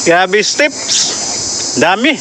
Grabe steps. Dami.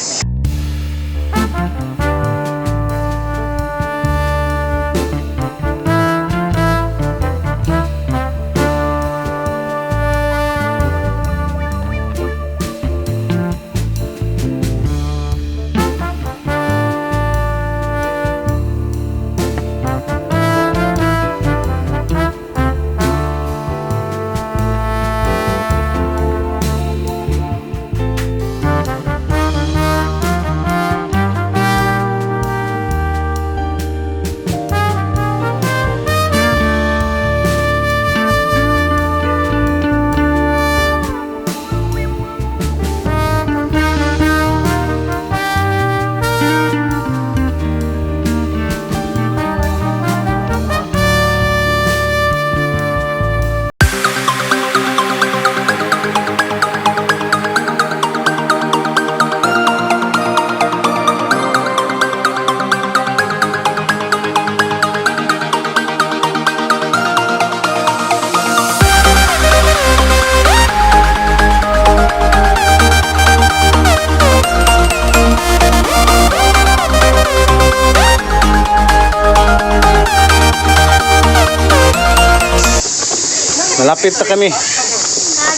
Malapit na kami.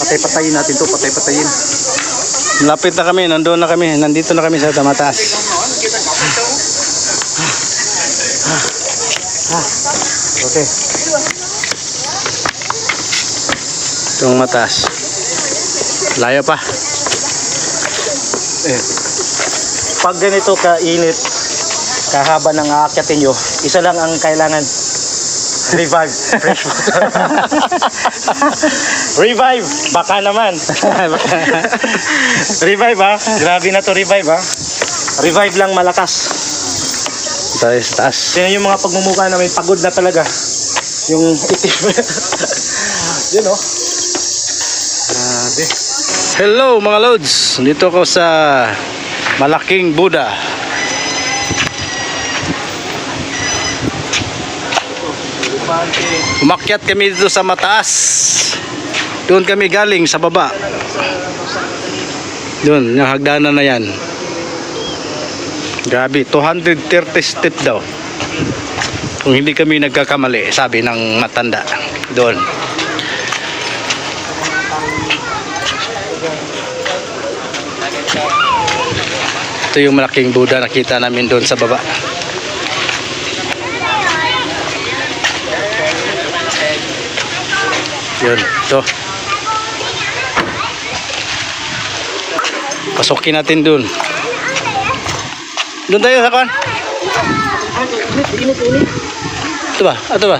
Patay-patayin natin to, patay-patayin. Malapit na kami, nandoon na kami. Nandito na kami sa mataas. Okay. Itong mataas. Layo pa. Pag ganito kainit, kahaba ng aakyatin nyo, isa lang ang kailangan. Revive. Fresh water. Revive. Baka naman. Revive ha. Grabe na to revive ha. Revive lang malakas. Tayo sa taas. Yan yung mga pagmumukha namin. Pagod na talaga. Yung itim. Yun o. Grabe. Hello mga loads. Dito ako sa Malaking Buddha. Umakyat kami dito sa mataas. Doon kami galing sa baba. Doon, yung hagdanan na yan. Grabe, 230 step daw. Kung hindi kami nagkakamali, sabi ng matanda. Doon. Ito yung malaking Buddha nakita namin doon sa baba. Yun, ito. Pasukin natin dun. Doon tayo sa kan. Ito ba? Ito ba?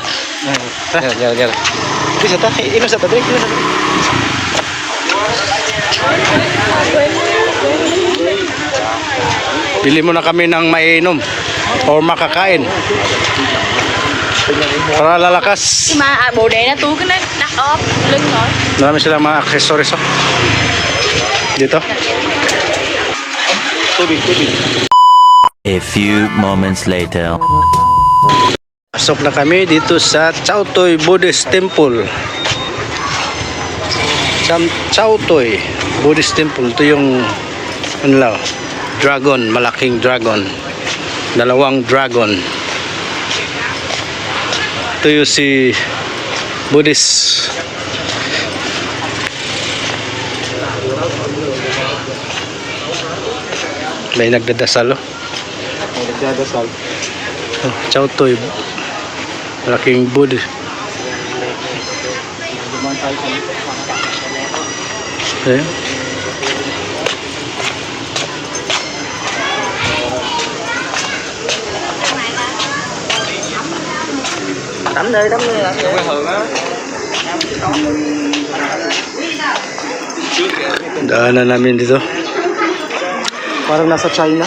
Gara. Bisa ta? Ino sa padre? Bili mo na kami ng mainom o makakain. Para lalakas. Bồ đề nó tôi cái nó đắt ốp lưng rồi. Marami silang mga accessories dito. Tubig. A few moments later. Pasok na kami dito sa Chao Toy Buddhist Temple. Chao Toy Buddhist Temple. Ito yung dragon, malaking dragon. Dalawang dragon. Ito yung si Buddhist. May nagdadasal. Nagdadasal. Chao Toy. Malaking Buddha. Ayan. Tắm đi là Daanan namin dito. Parang nasa China.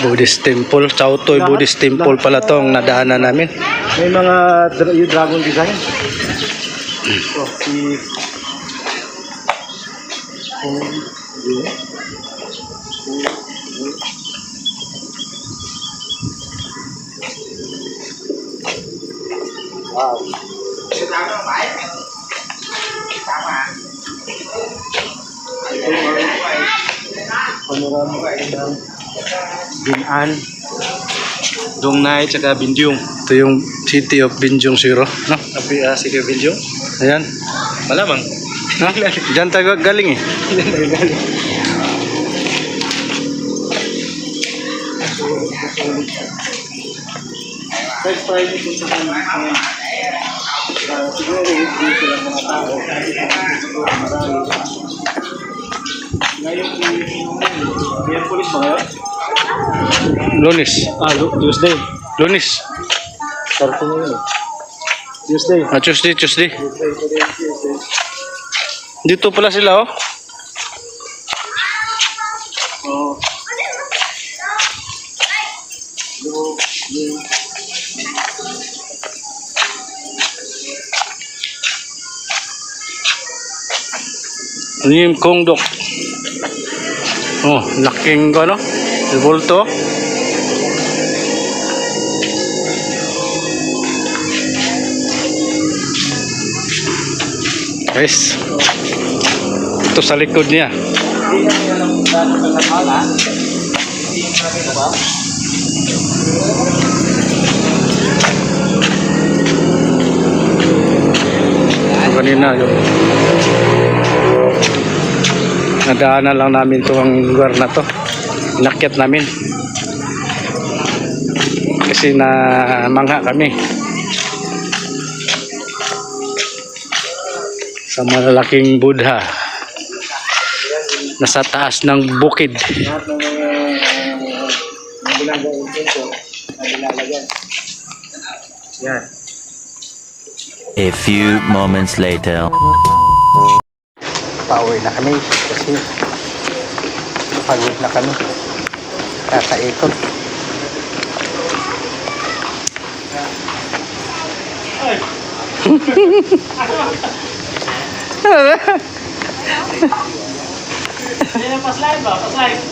Buddhist Temple. Chao Toy Buddhist Temple pala tong nadaanan namin. May mga yung dragon design. So, si Panorama ng Binan, Dongnay, tsaka Binjung. Ito yung City of Binjong siguro, no? Sige, Binjung. Ayan. Malamang. Ha? Diyan tayo galing eh. First Friday po sa kanya. Siguro dito lang mga tao. Siguro marami. Ngayon, yan police ba ngayon? Lunes. Tuesday. Lunes. Sarto na yun. Tuesday. Tuesday. Tuesday. Dito pala sila oh. Oh. Ano yung kongdok? Oh, laking ano? Bulto. Guys. Ito sa likod niya. Hindi na yan ang dati ng nakala. Hindi yung sabi na ba? Kanina yung nadaanan lang namin to ang lugar na to. Inakyat namin kasi na mangha kami sa malalaking Buddha nasa taas ng bukid. Lahat ng ginagawa yung sensor na nilalagyan. Yan. A few moments later. Pauwi na kami kasi pagod na kami kakaikot. Pas-live ba? Pas-live.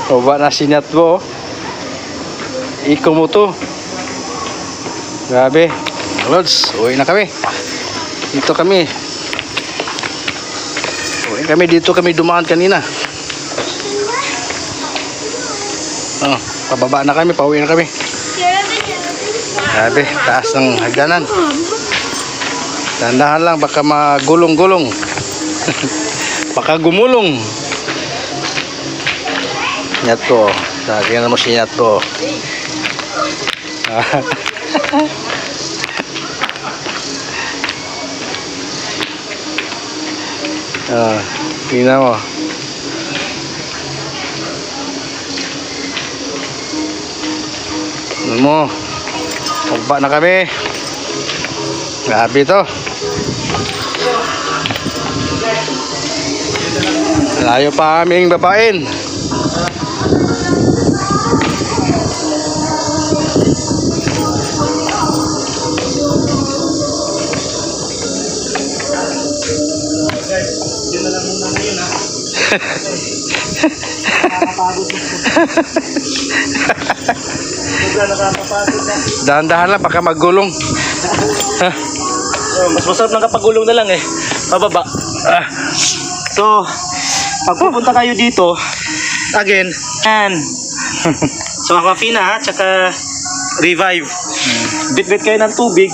Oba na sinat mo. Iko mo to. Grabe. Lods, uwi na kami. Dito kami. Uwi kami dito kami dumaan kanina. Oh, pababa na kami, pauwi na kami. Grabe, taas ng hagdanan. Dandahan lang baka magulong-gulong. Baka gumulong. Nyat ko. Tingnan mo si Nyat ko. Tingnan mo. Tingnan mo. Pagba na kami. Grabe to. Layo pa aming babain. Dahan-dahan lang baka magulong. Mas masarap ng kapagulong na lang eh. Pababa. So, pag pupunta kayo dito, again, yan. So, Aquafina, tsaka Revive. Bit-bit kayo ng tubig.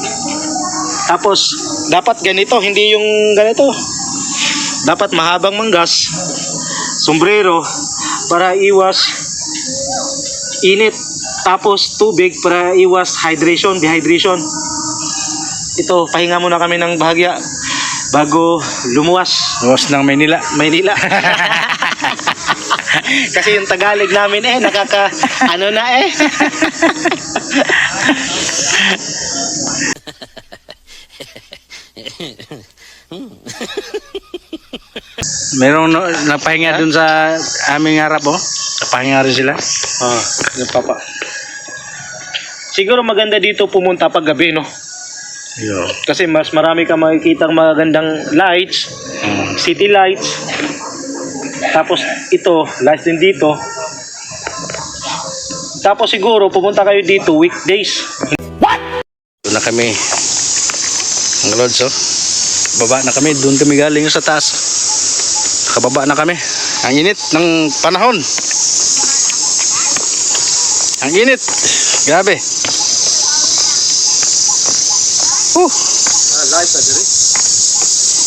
Tapos, dapat ganito, hindi yung ganito. Dapat mahabang manggas, sombrero, para iwas init. Tapos, tubig para iwas dehydration. Ito, pahinga muna kami ng bahagya bago lumuwas. Luwas ng Maynila. Kasi yung Tagalog namin ano na eh. Merong napahinga dun sa aming harap oh. Napahinga rin sila. Yung papa. Siguro maganda dito pumunta pag gabi, no? Yo. Kasi mas marami ka makikitang magandang lights, city lights. Tapos ito, lights din dito. Tapos siguro pumunta kayo dito weekdays. Doon na kami. Ang Lods, oh. Baba na kami. Doon kami galing sa taas. Nakababa na kami. Ang init ng panahon. Ang init. Grabe. Live pa diri.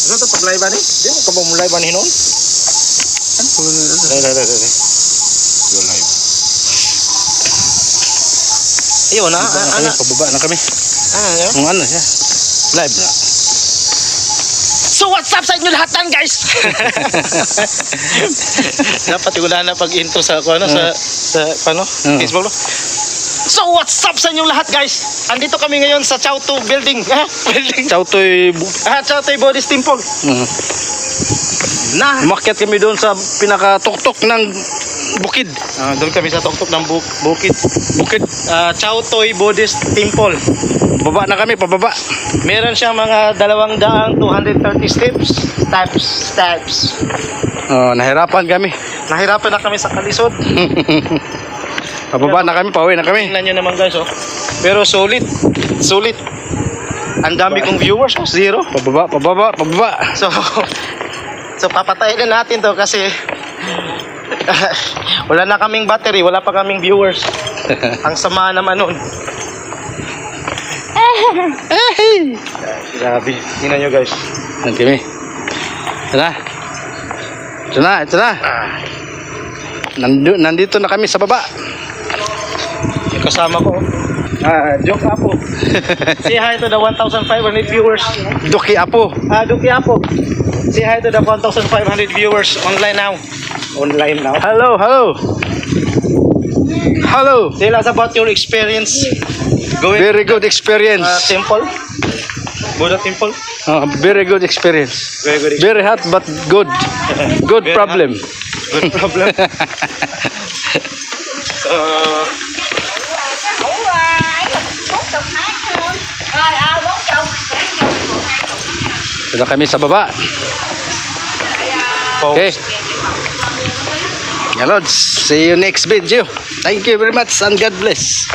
Ano to pag live ba ni? Di mo ka ba mo live ba ni noon? Go live. Ayun na, ana. Pababa na kami. Ano? Ang ano siya. Live na. So what's up sa inyo lahat tan guys? Dapat wala na pag-intro sa ano sa ano? Facebook. So what's up sa inyo lahat guys? Andito kami ngayon sa Chowto building. Building. Chowtoy. Chowto Buddhist Temple. Na. Umakyat kami doon sa pinakatuktok ng bukid. Doon kami sa tuktok ng bukid. Chowto Buddhist Temple. Pababa na kami, pababa. Meron siyang mga 230 steps. Oh, nahirapan kami. Nahirapan na kami sa kalisod. Pababa na kami, pauwi na kami. Tingnan nyo naman guys, oh. Pero solid. Ang dami kong viewers, oh. 0. Pababa. So papatayin na natin to kasi wala na kaming battery, wala pa kaming viewers. Ang sama naman nun. Grabe. Tingnan nyo guys. Nanti kami. Ito na. Nandito na kami sa baba. Yung kasama ko. Joke Apo. Say hi to the 1,500 viewers. Duki Apo. Duki Apo. Say hi to the 1,500 viewers online now. Hello. Tell us about your experience going Very good experience. temple. Buddha temple. Very good experience. Very good. Very hot but good. Good Very problem. Good problem. Ito na kami sa baba. Okay. Yeah, Lods. See you next video. Thank you very much and God bless.